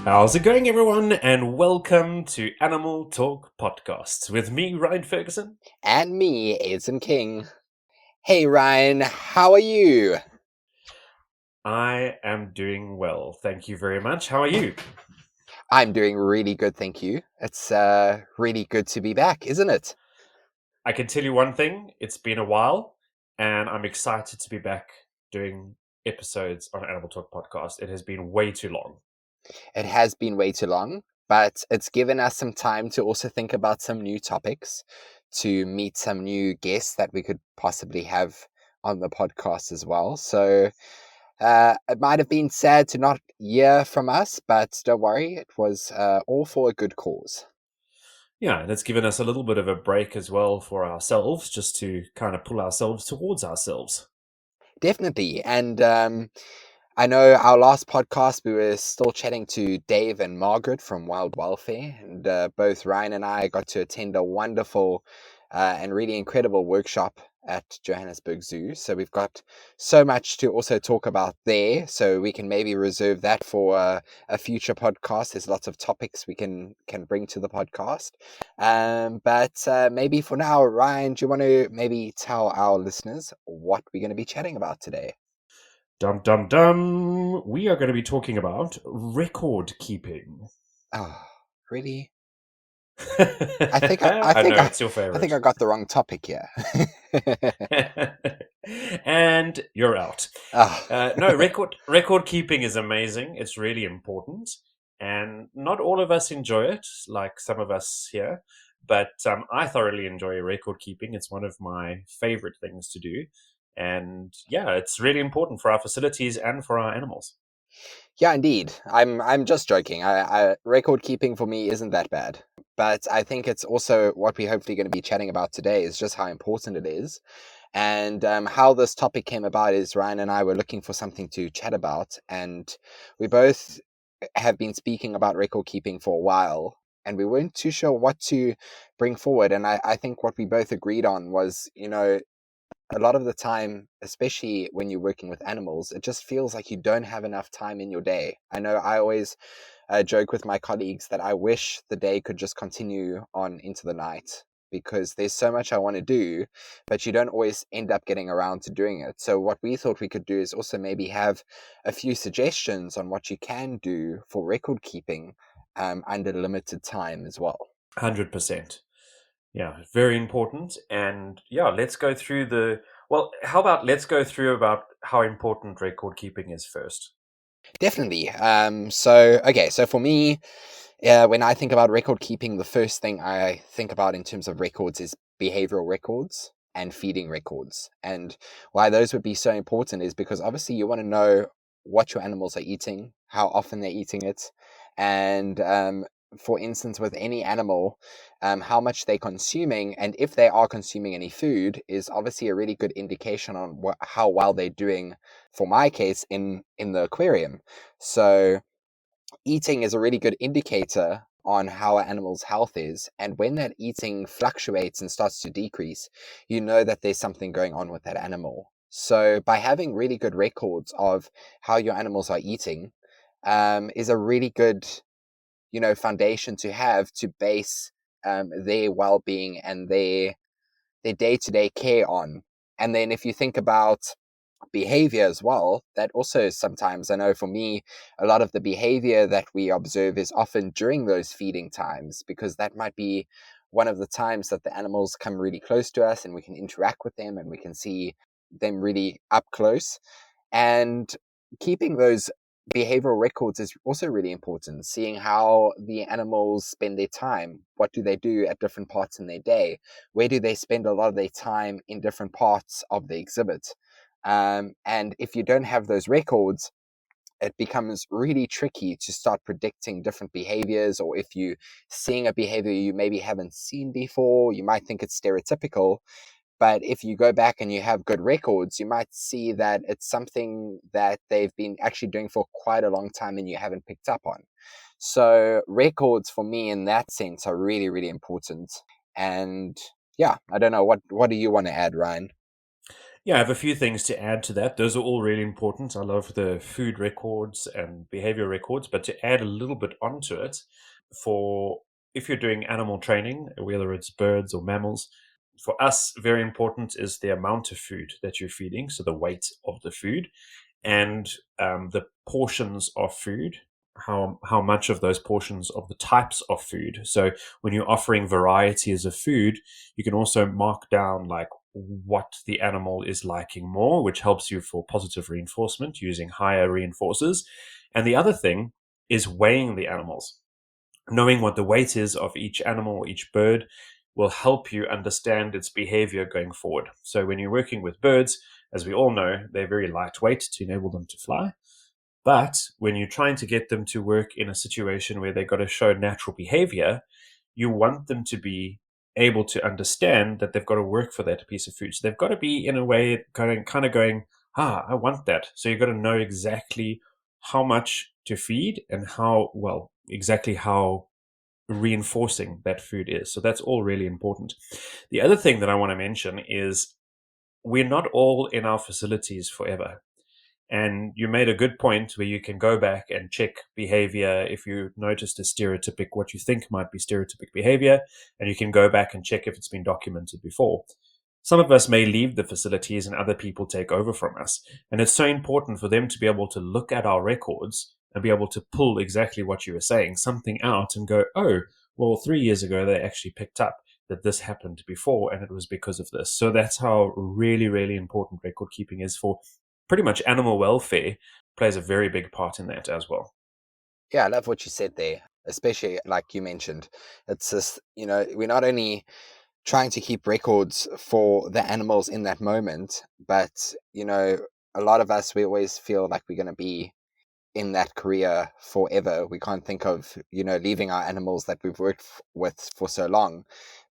How's it going, everyone? And welcome to Animal Talk Podcast with me, Ryan Ferguson. And me, Ayrton King. Hey Ryan, how are you? I am doing well. Thank you very much. How are you? I'm doing really good, thank you. It's really good to be back, isn't it? I can tell you one thing, it's been a while, and I'm excited to be back doing episodes on Animal Talk Podcast. It has been way too long. It has been way too long, but it's given us some time to also think about some new topics, to meet some new guests that we could possibly have on the podcast as well. So it might have been sad to not hear from us, but don't worry, it was all for a good cause. Yeah, and it's given us a little bit of a break as well for ourselves, just to kind of pull ourselves towards ourselves. Definitely. And I know our last podcast, we were still chatting to Dave and Margaret from Wild Welfare, and both Ryan and I got to attend a wonderful and really incredible workshop at Johannesburg Zoo. So we've got so much to also talk about there, so we can maybe reserve that for a future podcast. There's lots of topics we can bring to the podcast. But maybe for now, Ryan, do you want to maybe tell our listeners what we're going to be chatting about today? Dum dum dum! We are going to be talking about record keeping. Oh, really? I think I know it's your I think I favorite. got the wrong topic here. And you're out. Oh, No, record keeping is amazing. It's really important, and not all of us enjoy it, like some of us here. But I thoroughly enjoy record keeping. It's one of my favorite things to do, and yeah, it's really important for our facilities and for our animals. yeah, indeed. I'm just joking. I record keeping for me isn't that bad, but I think it's also what we're hopefully going to be chatting about today is just how important it is, and how this topic came about is Ryan and I were looking for something to chat about, and we both have been speaking about record keeping for a while. And we weren't too sure what to bring forward. And I think what we both agreed on was, a lot of the time, especially when you're working with animals, it just feels like you don't have enough time in your day. I know I always joke with my colleagues that I wish the day could just continue on into the night because there's so much I want to do, but you don't always end up getting around to doing it. So what we thought we could do is also maybe have a few suggestions on what you can do for record keeping under limited time as well. 100%. Yeah, very important. And yeah, let's go through how about let's go through about how important record keeping is first. Definitely. So for me, when I think about record keeping, the first thing I think about in terms of records is behavioral records and feeding records. And why those would be so important is because obviously you want to know what your animals are eating, how often they're eating it, and for instance, with any animal, how much they're consuming, and if they are consuming any food, is obviously a really good indication on how well they're doing. For my case, in the aquarium, so eating is a really good indicator on how an animal's health is. And when that eating fluctuates and starts to decrease, you know that there's something going on with that animal. So by having really good records of how your animals are eating, is a really good, foundation to have to base their well-being and their day-to-day care on. And then if you think about behavior as well, that also sometimes, I know for me, a lot of the behavior that we observe is often during those feeding times, because that might be one of the times that the animals come really close to us and we can interact with them and we can see them really up close. And keeping those behavioral records is also really important, seeing how the animals spend their time. What do they do at different parts in their day? Where do they spend a lot of their time in different parts of the exhibit? And if you don't have those records, it becomes really tricky to start predicting different behaviors, or if you seeing a behavior you maybe haven't seen before, you might think it's stereotypical. But if you go back and you have good records, you might see that it's something that they've been actually doing for quite a long time and you haven't picked up on. So records for me in that sense are really, really important. And yeah, I don't know, what do you want to add, Ryan? Yeah, I have a few things to add to that. Those are all really important. I love the food records and behavior records, but to add a little bit onto it, for if you're doing animal training, whether it's birds or mammals, for us, very important is the amount of food that you're feeding, so the weight of the food, and the portions of food, how much of those portions of the types of food. So when you're offering varieties of food, you can also mark down like what the animal is liking more, which helps you for positive reinforcement using higher reinforcers. And the other thing is weighing the animals. Knowing what the weight is of each animal, each bird, will help you understand its behavior going forward. So when you're working with birds, as we all know, they're very lightweight to enable them to fly. But when you're trying to get them to work in a situation where they've got to show natural behavior, you want them to be able to understand that they've got to work for that piece of food. So they've got to be in a way kind of going, I want that. So you've got to know exactly how much to feed and how, well, exactly how reinforcing that food is. So that's all really important. The other thing that I want to mention is we're not all in our facilities forever. And you made a good point where you can go back and check behavior if you noticed a stereotypic, what you think might be stereotypic behavior, and you can go back and check if it's been documented before. Some of us may leave the facilities and other people take over from us. And it's so important for them to be able to look at our records and be able to pull exactly what you were saying, something out and go, oh, well, 3 years ago, they actually picked up that this happened before and it was because of this. So that's how really, really important record keeping is for pretty much animal welfare plays a very big part in that as well. Yeah, I love what you said there, especially like you mentioned. It's just, we're not only trying to keep records for the animals in that moment, but, a lot of us, we always feel like we're going to be in that career forever. We can't think of, leaving our animals that we've worked with for so long.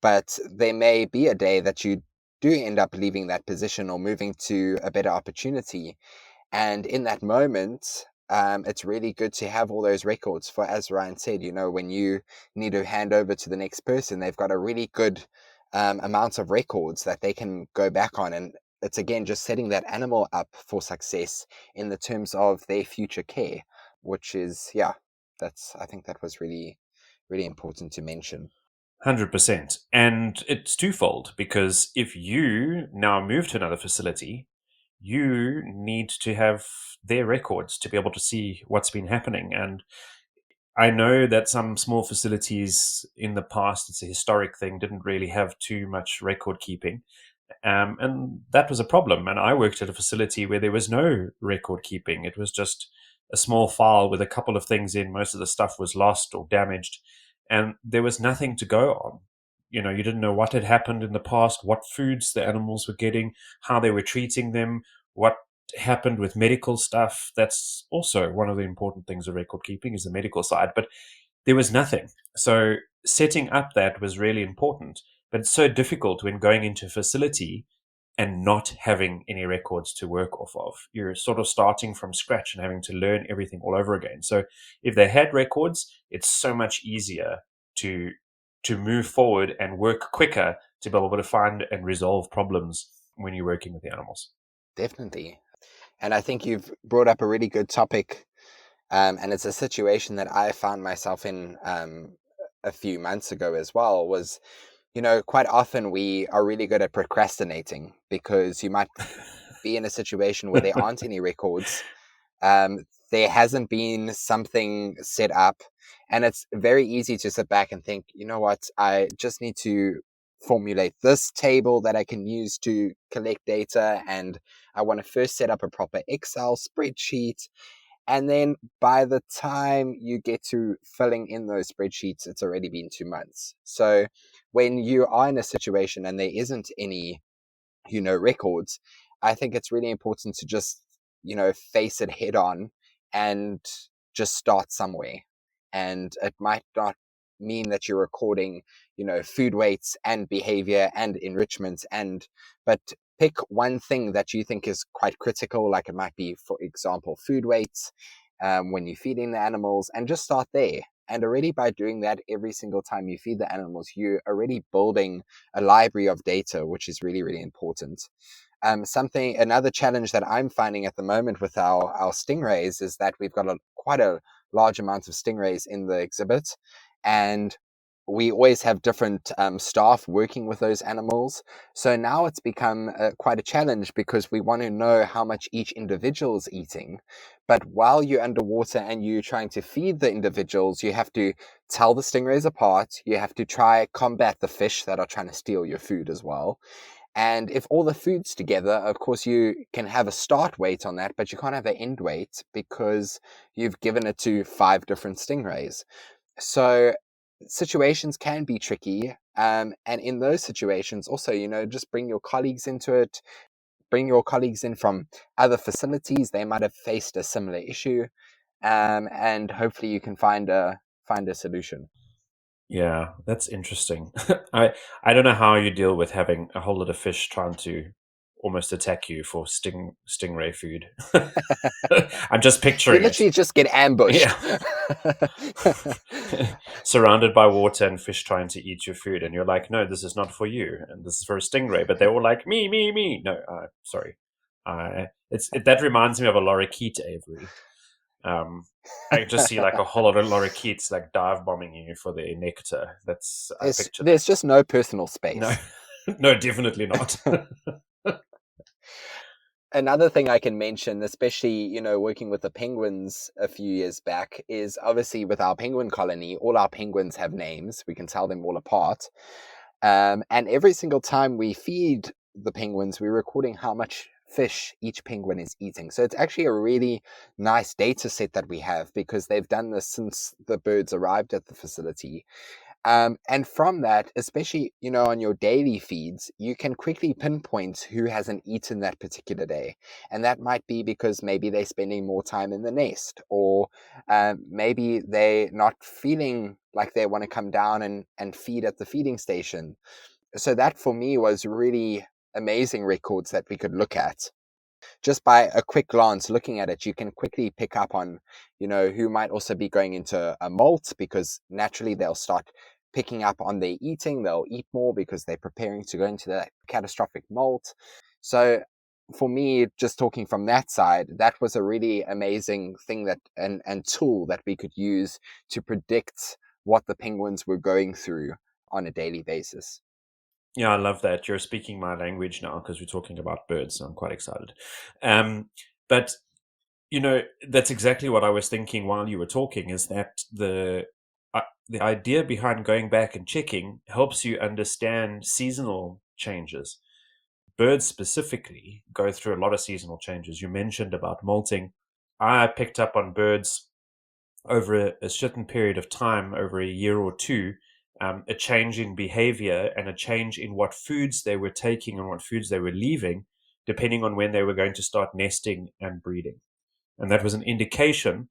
But there may be a day that you do end up leaving that position or moving to a better opportunity. And in that moment, it's really good to have all those records for, as Ryan said, when you need to hand over to the next person, they've got a really good amount of records that they can go back on. And it's again just setting that animal up for success in the terms of their future care, which is, yeah, I think that was really, really important to mention. 100%. And it's twofold because if you now move to another facility, you need to have their records to be able to see what's been happening. And I know that some small facilities in the past, it's a historic thing, didn't really have too much record keeping. And that was a problem. And I worked at a facility where there was no record keeping. It was just a small file with a couple of things in. Most of the stuff was lost or damaged. And there was nothing to go on. You didn't know what had happened in the past, what foods the animals were getting, how they were treating them, what happened with medical stuff. That's also one of the important things of record keeping is the medical side. But there was nothing. So setting up that was really important. But it's so difficult when going into a facility and not having any records to work off of. You're sort of starting from scratch and having to learn everything all over again. So if they had records, it's so much easier to move forward and work quicker to be able to find and resolve problems when you're working with the animals. Definitely. And I think you've brought up a really good topic. And it's a situation that I found myself in a few months ago as well, was, quite often we are really good at procrastinating because you might be in a situation where there aren't any records. There hasn't been something set up, and it's very easy to sit back and think, you know what, I just need to formulate this table that I can use to collect data, and I want to first set up a proper Excel spreadsheet. And then by the time you get to filling in those spreadsheets, it's already been 2 months. So when you are in a situation and there isn't any, records, I think it's really important to just, face it head on and just start somewhere. And it might not mean that you're recording, food weights and behavior and enrichment, but pick one thing that you think is quite critical, like it might be, for example, food weights, when you're feeding the animals, and just start there. And already by doing that every single time you feed the animals, you're already building a library of data, which is really, really important. Another challenge that I'm finding at the moment with our stingrays is that we've got quite a large amount of stingrays in the exhibit, and we always have different staff working with those animals. So now it's become quite a challenge because we want to know how much each individual is eating. But while you're underwater and you're trying to feed the individuals, you have to tell the stingrays apart. You have to try combat the fish that are trying to steal your food as well. And if all the food's together, of course, you can have a start weight on that, but you can't have an end weight because you've given it to 5 different stingrays. So situations can be tricky. And in those situations, also, just bring your colleagues into it. Bring your colleagues in from other facilities. They might have faced a similar issue. And hopefully you can find a solution. Yeah, that's interesting. I don't know how you deal with having a whole lot of fish trying to almost attack you for stingray food. I'm just You picturing it. literally just get ambushed. Yeah. Surrounded by water and fish trying to eat your food, and you're like, no, this is not for you, and this is for a stingray. But they're all like, me, me, me. No, sorry. That reminds me of a lorikeet, Avery. I just see like a whole lot of lorikeets like dive bombing you for their nectar. I picture that. There's just no personal No, space. no, definitely not. Another thing I can mention, especially, working with the penguins a few years back, is obviously with our penguin colony, all our penguins have names. We can tell them all apart. And every single time we feed the penguins, we're recording how much fish each penguin is eating. So it's actually a really nice data set that we have because they've done this since the birds arrived at the facility. And from that, especially, on your daily feeds, you can quickly pinpoint who hasn't eaten that particular day. And that might be because maybe they're spending more time in the nest, or maybe they're not feeling like they want to come down and feed at the feeding station. So that for me was really amazing records that we could look at. Just by a quick glance looking at it, you can quickly pick up on, who might also be going into a molt, because naturally they'll start picking up on their eating. They'll eat more because they're preparing to go into that catastrophic molt. So for me, just talking from that side, that was a really amazing thing and tool that we could use to predict what the penguins were going through on a daily basis. Yeah, I love that. You're speaking my language now because we're talking about birds, so I'm quite excited. But that's exactly what I was thinking while you were talking, is that the idea behind going back and checking helps you understand seasonal changes. Birds specifically go through a lot of seasonal changes. You mentioned about molting. I picked up on birds over a certain period of time, over a year or two, a change in behavior and a change in what foods they were taking and what foods they were leaving, depending on when they were going to start nesting and breeding. And that was an indication.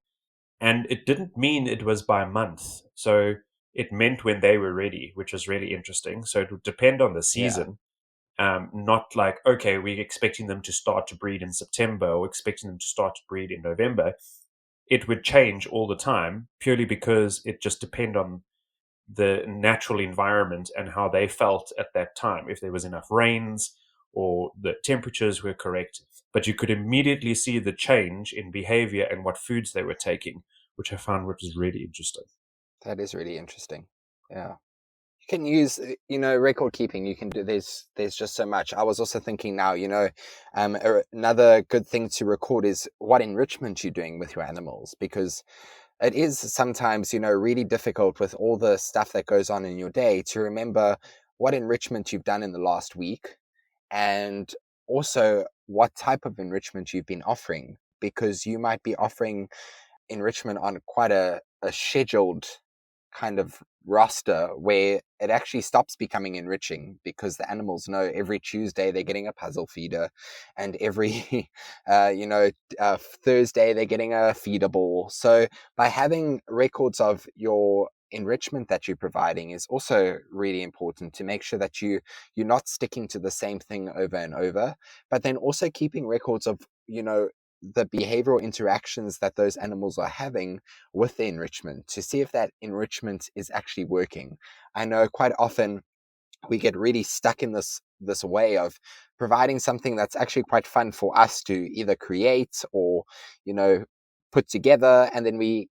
And it didn't mean it was by month. So it meant when they were ready, which was really interesting. So it would depend on the Yeah. season. Not like, okay, we're expecting them to start to breed in September or expecting them to start to breed in November. It would change all the time purely because it just depended on the natural environment and how they felt at that time, if there was enough rains or the temperatures were correct. But you could immediately see the change in behavior and what foods they were taking, which I found which was really interesting. That is really interesting. Yeah. You can use, record keeping. You can do, there's just so much. I was also thinking now, another good thing to record is what enrichment you're doing with your animals, because it is sometimes, really difficult with all the stuff that goes on in your day to remember what enrichment you've done in the last week, and also what type of enrichment you've been offering, because you might be offering enrichment on quite a scheduled kind of roster where it actually stops becoming enriching, because the animals know every Tuesday they're getting a puzzle feeder, and every Thursday they're getting a feeder ball. So by having records of your enrichment that you're providing is also really important to make sure that you're not sticking to the same thing over and over, but then also keeping records of the behavioral interactions that those animals are having with the enrichment to see if that enrichment is actually working. I know quite often we get really stuck in this way of providing something that's actually quite fun for us to either create or, put together, and then we,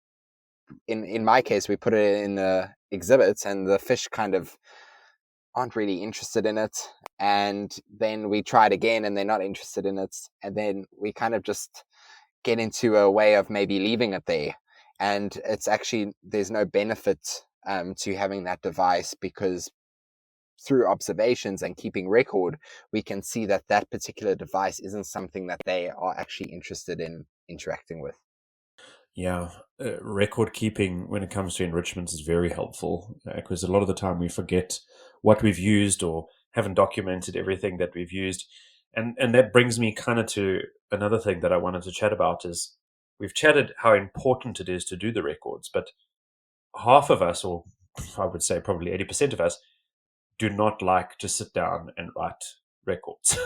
in my case, we put it in exhibits, and the fish kind of aren't really interested in it, and then we try it again and they're not interested in it, and then we kind of just get into a way of maybe leaving it there, and it's actually, there's no benefit to having that device, because through observations and keeping record, we can see that that particular device isn't something that they are actually interested in interacting with. Yeah, record keeping when it comes to enrichments is very helpful because a lot of the time we forget what we've used or haven't documented everything that we've used. And that brings me kind of to another thing that I wanted to chat about is we've chatted how important it is to do the records, but half of us, or I would say probably 80% of us, do not like to sit down and write records.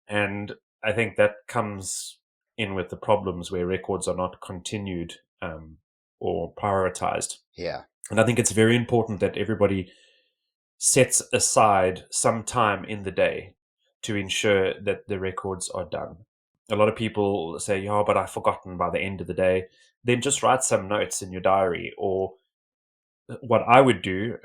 And I think that comes in with the problems where records are not continued or prioritized. Yeah. And I think it's very important that everybody sets aside some time in the day to ensure that the records are done. A lot of people say, "Oh, but I've forgotten by the end of the day." Then just write some notes in your diary, or what I would do,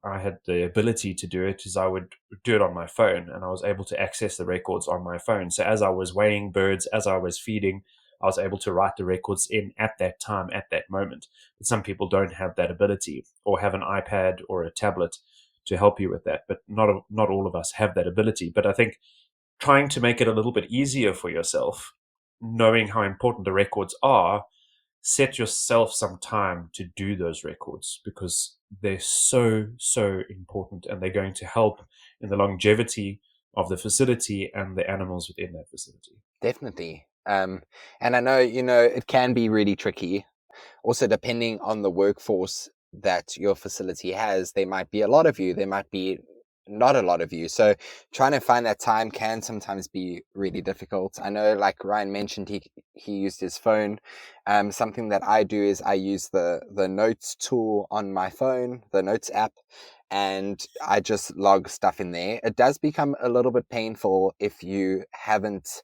I had the ability to do it, is I would do it on my phone, and I was able to access the records on my phone. So as I was weighing birds, as I was feeding, I was able to write the records in at that time, at that moment. But some people don't have that ability, or have an iPad or a tablet to help you with that. But not all of us have that ability. But I think trying to make it a little bit easier for yourself, knowing how important the records are, set yourself some time to do those records because they're so important, and they're going to help in the longevity of the facility and the animals within that facility. Definitely. And I know, it can be really tricky. Also, depending on the workforce that your facility has, there might be a lot of you, there might be not a lot of you. So trying to find that time can sometimes be really difficult. I know, like Ryne mentioned, he used his phone. Something that I do is I use the notes tool on my phone, the notes app, and I just log stuff in there. It does become a little bit painful if you haven't,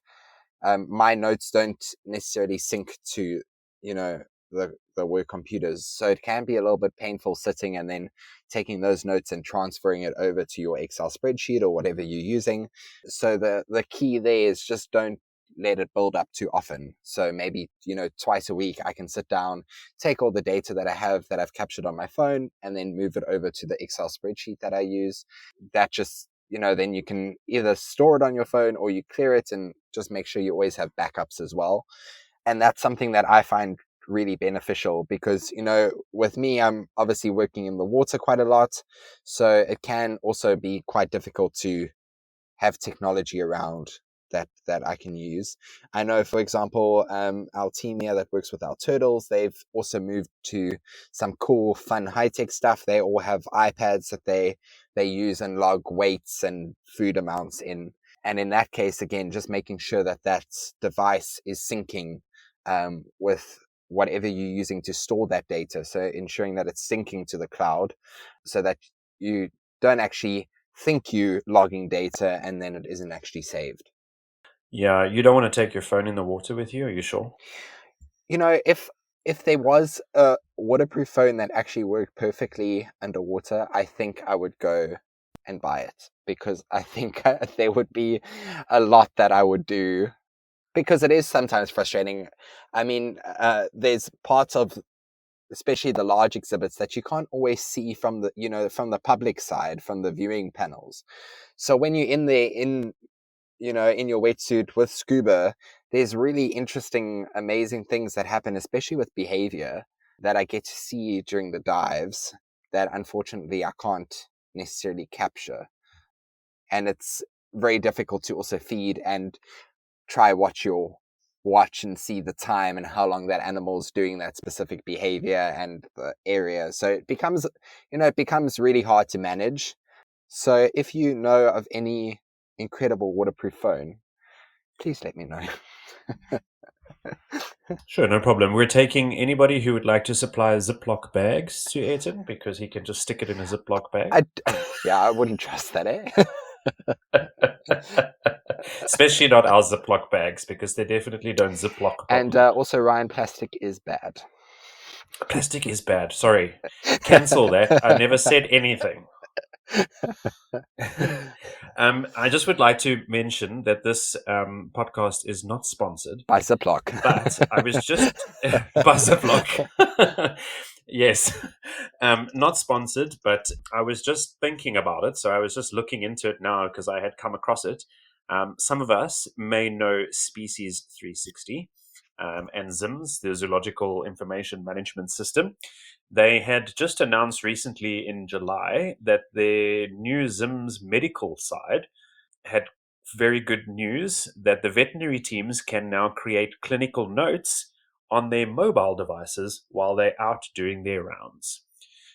my notes don't necessarily sync to, the work computers. So it can be a little bit painful sitting and then taking those notes and transferring it over to your Excel spreadsheet or whatever you're using. So the key there is just don't let it build up too often. So maybe, twice a week I can sit down, take all the data that I have that I've captured on my phone, and then move it over to the Excel spreadsheet that I use. That just, then you can either store it on your phone or you clear it, and just make sure you always have backups as well. And that's something that I find really beneficial because, with me, I'm obviously working in the water quite a lot. So it can also be quite difficult to have technology around that I can use. I know, for example, our team here that works with our turtles, they've also moved to some cool, fun, high-tech stuff. They all have iPads that they use and log weights and food amounts in. And in that case, again, just making sure that that device is syncing with whatever you're using to store that data. So ensuring that it's syncing to the cloud so that you don't actually think you logging data and then it isn't actually saved. Yeah, you don't want to take your phone in the water with you, are you sure? If there was a waterproof phone that actually worked perfectly underwater, I think I would go and buy it, because I think there would be a lot that I would do, because it is sometimes frustrating. I mean, there's parts of, especially the large exhibits, that you can't always see from the public side, from the viewing panels. So when you're in there, in your wetsuit with scuba, there's really interesting, amazing things that happen, especially with behavior, that I get to see during the dives that unfortunately I can't necessarily capture. And it's very difficult to also feed and try watch and see the time and how long that animal's doing that specific behavior and the area. So it becomes really hard to manage. So if you know of any incredible waterproof phone, Please let me know. Sure, no problem. We're taking anybody who would like to supply Ziploc bags to Ayrton because he can just stick it in a Ziploc bag. I wouldn't trust that, eh? Especially not our Ziploc bags because they definitely don't Ziploc And properly. also, Ryan, plastic is bad. Plastic is bad. Sorry. Cancel that. I never said anything. I just would like to mention that this podcast is not sponsored, By Ziploc. but I was just by Ziploc. Yes, not sponsored, but I was just thinking about it. So I was just looking into it now because I had come across it. Some of us may know Species 360 and ZIMS, the Zoological Information Management System. They had just announced recently in July that their new ZIMS medical side had very good news that the veterinary teams can now create clinical notes on their mobile devices while they're out doing their rounds.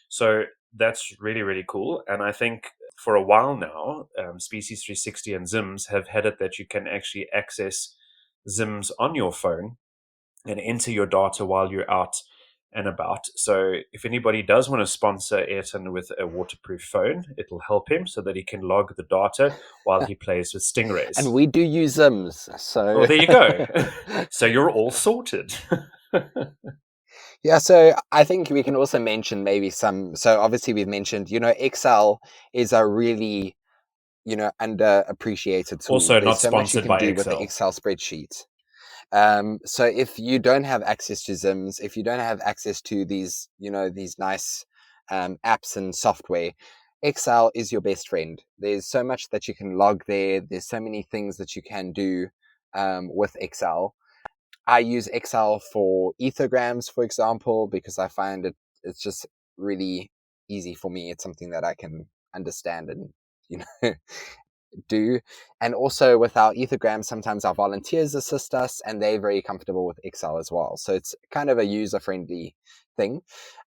So that's really, really cool. And I think for a while now, Species 360 and ZIMS have had it that you can actually access ZIMS on your phone and enter your data while you're out and about. So if anybody does want to sponsor Ayrton with a waterproof phone, it'll help him so that he can log the data while he plays with stingrays. And we do use ZIMS, so... Well, there you go. So you're all sorted. Yeah, so I think we can also mention maybe some... So obviously we've mentioned, Excel is a really, underappreciated tool. Also There's not so much you sponsored can by do with the Excel. Excel spreadsheet. So if you don't have access to ZIMS, if you don't have access to these, these nice apps and software, Excel is your best friend. There's so much that you can log there. There's so many things that you can do with Excel. I use Excel for ethograms, for example, because I find it's just really easy for me. It's something that I can understand and, do. And also with our ethograms, sometimes our volunteers assist us and they're very comfortable with Excel as well. So it's kind of a user-friendly thing.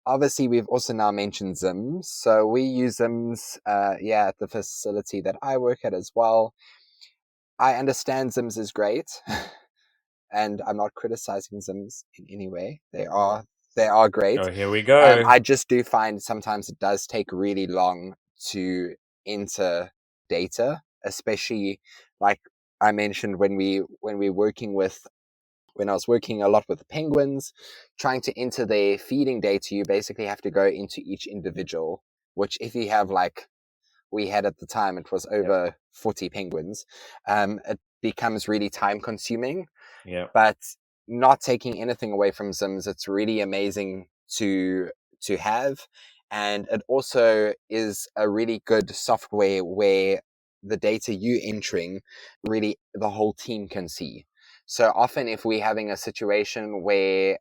Obviously, we've also now mentioned ZIMS. So we use ZIMS, at the facility that I work at as well. I understand ZIMS is great. And I'm not criticizing ZIMS in any way. They are great. Oh, here we go. I just do find sometimes it does take really long to enter data, especially like I mentioned when I was working a lot with penguins, trying to enter their feeding data, you basically have to go into each individual, which if you have we had at the time, it was over 40 penguins. It becomes really time consuming. Yeah. But not taking anything away from ZIMS, it's really amazing to have. And it also is a really good software where the data you entering, really the whole team can see. So often if we're having a situation where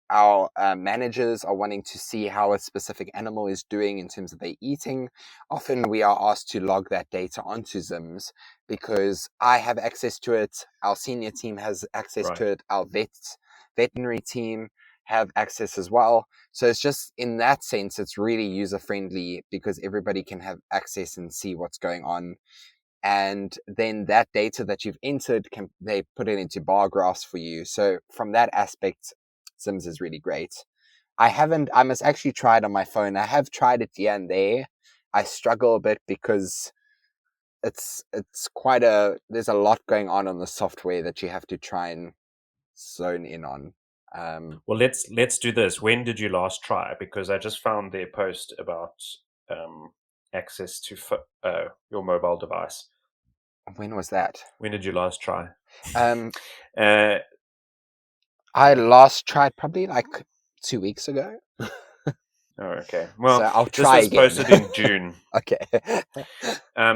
our managers are wanting to see how a specific animal is doing in terms of their eating, often we are asked to log that data onto ZIMS because I have access to it, our senior team has access to it, our veterinary team have access as well. So it's just in that sense, it's really user-friendly because everybody can have access and see what's going on. And then that data that you've entered, they put it into bar graphs for you. So from that aspect, ZIMS is really great. I must actually try it on my phone. I have tried it here and there. I struggle a bit because it's there's a lot going on the software that you have to try and zone in on. Well, let's do this. When did you last try? Because I just found their post about access to your mobile device. When was that? When did you last try? I last tried probably 2 weeks ago. Oh, okay. Well, so I'll try this was again. posted in June. Okay.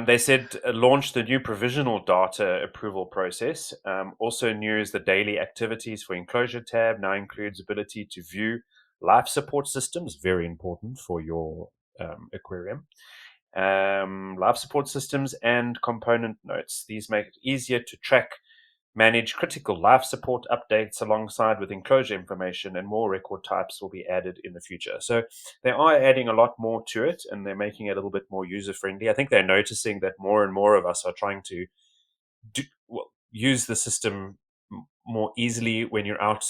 They said launch the new provisional data approval process. Also new is the daily activities for enclosure tab now includes ability to view life support systems, very important for your aquarium. Life support systems and component notes. These make it easier to track, manage critical life support updates alongside with enclosure information, and more record types will be added in the future. So they are adding a lot more to it and they're making it a little bit more user friendly. I think they're noticing that more and more of us are trying to use the system more easily when you're out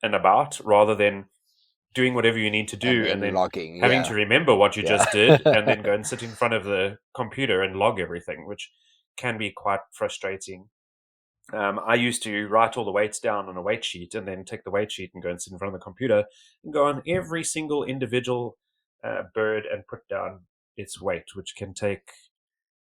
and about, rather than doing whatever you need to And do and then then logging, having to yeah. remember what you Yeah. just did and then go and sit in front of the computer and log everything, which can be quite frustrating. I used to write all the weights down on a weight sheet and then take the weight sheet and go and sit in front of the computer and go on every single individual bird and put down its weight, which can take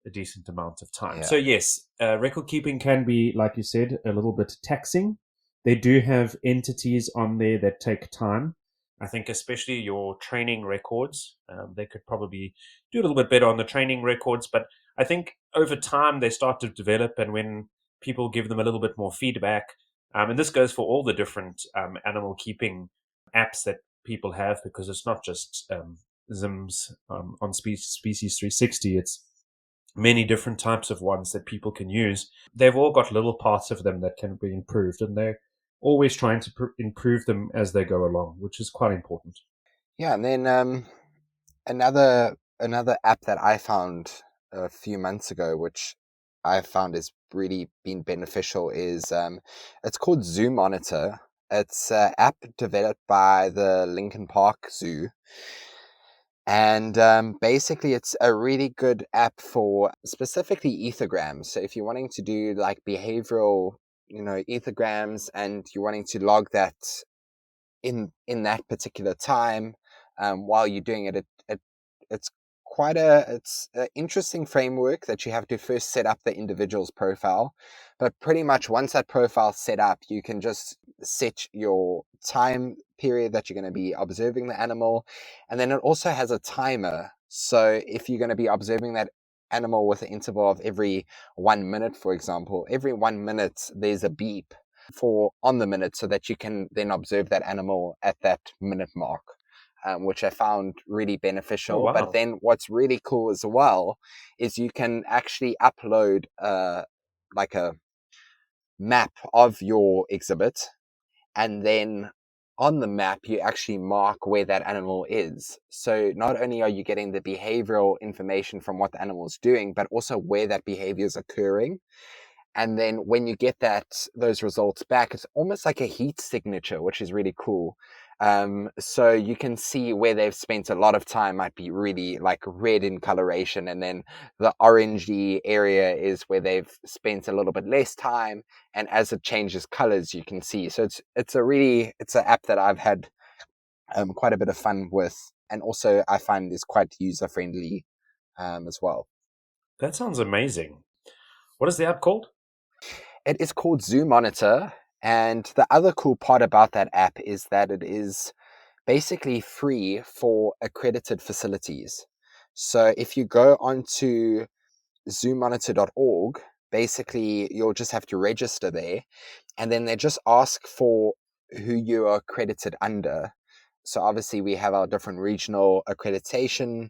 a decent amount of time. So Yeah. yes, record keeping can be, like you said, a little bit taxing. They do have entities on there that take time. I think especially your training records, they could probably do a little bit better on the training records. But I think over time they start to develop, and when people give them a little bit more feedback, and this goes for all the different animal keeping apps that people have, because it's not just ZIMS on Species 360. It's many different types of ones that people can use. They've all got little parts of them that can be improved, and they're always trying to improve them as they go along, which is quite important. Yeah, and then another app that I found a few months ago, which I found has really been beneficial, is it's called Zoo Monitor. It's an app developed by the Lincoln Park Zoo. And basically, it's a really good app for specifically ethograms. So if you're wanting to do like behavioral, ethograms, and you're wanting to log that in that particular time, while you're doing it, it's it's an interesting framework that you have to first set up the individual's profile. But pretty much once that profile's set up, you can just set your time period that you're going to be observing the animal. And then it also has a timer. So if you're going to be observing that animal with an interval of every 1 minute, for example, every 1 minute there's a beep for on the minute, so that you can then observe that animal at that minute mark, which I found really Oh, beneficial. But wow. then what's really cool as well is you can actually upload like a map of your exhibit, and then on the map you actually mark where that animal is. So not only are you getting the behavioral information from what the animal is doing, but also where that behavior is occurring. And then when you get those results back, it's almost like a heat signature, which is really cool. So you can see where they've spent a lot of time might be really like red in coloration, and then the orangey area is where they've spent a little bit less time. And as it changes colors, you can see. So it's an app that I've had quite a bit of fun with, and also I find is quite user friendly as well. That sounds amazing. What is the app called? It is called Zoo Monitor, and the other cool part about that app is that it is basically free for accredited facilities. So if you go onto zoomonitor.org, basically you'll just have to register there, and then they just ask for who you are accredited under. So obviously we have our different regional accreditation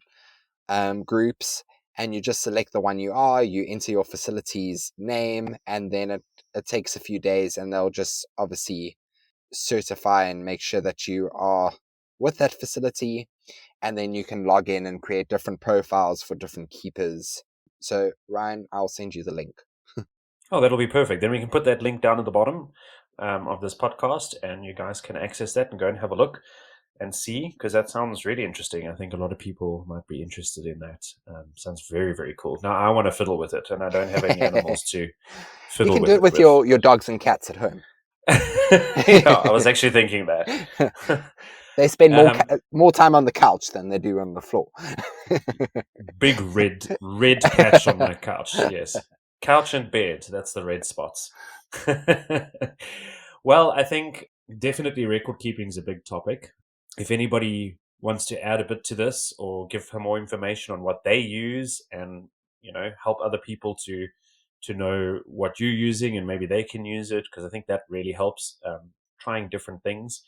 groups, and you just select the one you enter your facility's name, and then it takes a few days, and they'll just obviously certify and make sure that you are with that facility, and then you can log in and create different profiles for different keepers. So Ryan, I'll send you the link. Oh, that'll be perfect. Then we can put that link down at the bottom of this podcast, and you guys can access that and go and have a look and see, because that sounds really interesting. I think a lot of people might be interested in that. Sounds very, very cool. Now I want to fiddle with it, and I don't have any animals to You fiddle can do with it it with with. your dogs and cats at home. Yeah, I was actually thinking that. They spend um, more time on the couch than they do on the floor. Big red patch on my couch. Yes, couch and bed. That's the red spots. Well, I think definitely record keeping is a big topic. If anybody wants to add a bit to this or give her more information on what they use, and help other people to know what you're using, and maybe they can use it, because I think that really helps, trying different things,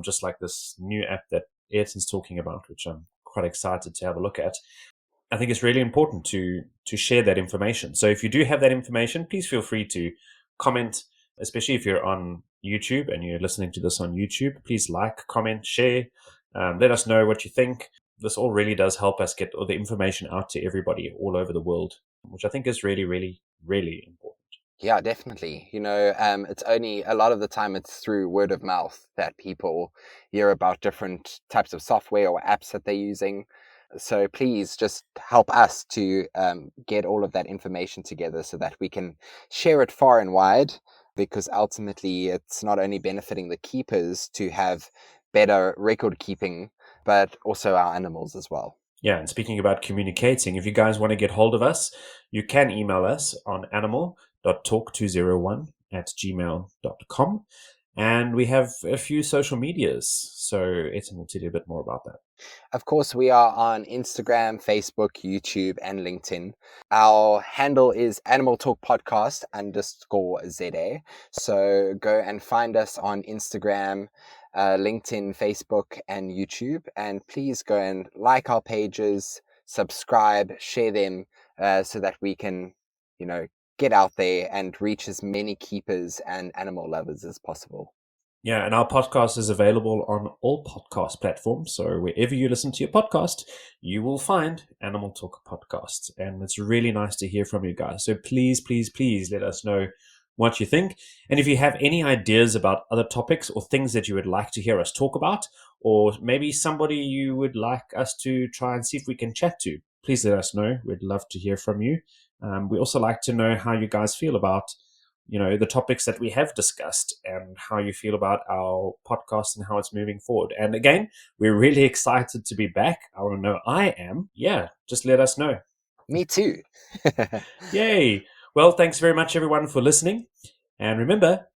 just like this new app that Ayrton's talking about, which I'm quite excited to have a look at. I think it's really important to share that information. So if you do have that information, please feel free to comment, especially if you're on YouTube and you're listening to this on YouTube. Please like, comment, share. Let us know what you think. This all really does help us get all the information out to everybody all over the world, which I think is really, really, really important. Yeah, definitely. It's only a lot of the time it's through word of mouth that people hear about different types of software or apps that they're using. So please just help us to get all of that information together so that we can share it far and wide, because ultimately it's not only benefiting the keepers to have better record keeping, but also our animals as well. Yeah, and speaking about communicating, if you guys want to get hold of us, you can email us on animal.talk201@gmail.com. And we have a few social medias. So Ayrton will tell you a bit more about that. Of course, we are on Instagram, Facebook, YouTube, and LinkedIn. Our handle is Animal Talk Podcast _ZA. So go and find us on Instagram, LinkedIn, Facebook, and YouTube. And please go and like our pages, subscribe, share them, so that we can, get out there and reach as many keepers and animal lovers as possible. Yeah, and our podcast is available on all podcast platforms. So wherever you listen to your podcast, you will find Animal Talk Podcast. And it's really nice to hear from you guys. So please, please, please let us know what you think. And if you have any ideas about other topics or things that you would like to hear us talk about, or maybe somebody you would like us to try and see if we can chat to, please let us know. We'd love to hear from you. We also like to know how you guys feel about the topics that we have discussed and how you feel about our podcast and how it's moving forward. And again, we're really excited to be back. I want to know I am. Yeah, just let us know. Me too. Yay. Well, thanks very much, everyone, for listening. And remember,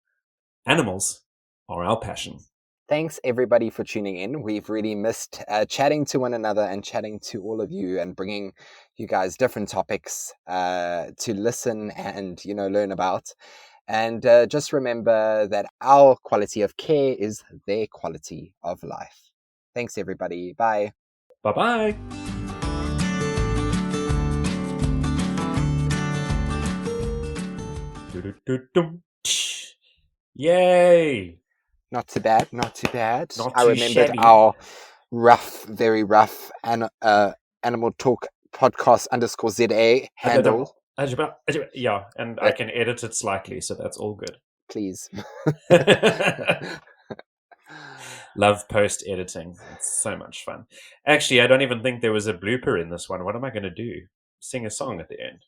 animals are our passion. Thanks, everybody, for tuning in. We've really missed chatting to one another and chatting to all of you and bringing you guys different topics to listen and, learn about. And just remember that our quality of care is their quality of life. Thanks, everybody. Bye. Bye-bye. Yay. Not too bad, not too bad. Not I too remembered shabby. our very rough Animal Talk Podcast _ZA handle. Yeah, and I can edit it slightly, so that's all good. Please. Love post editing. It's so much fun. Actually, I don't even think there was a blooper in this one. What am I going to do? Sing a song at the end.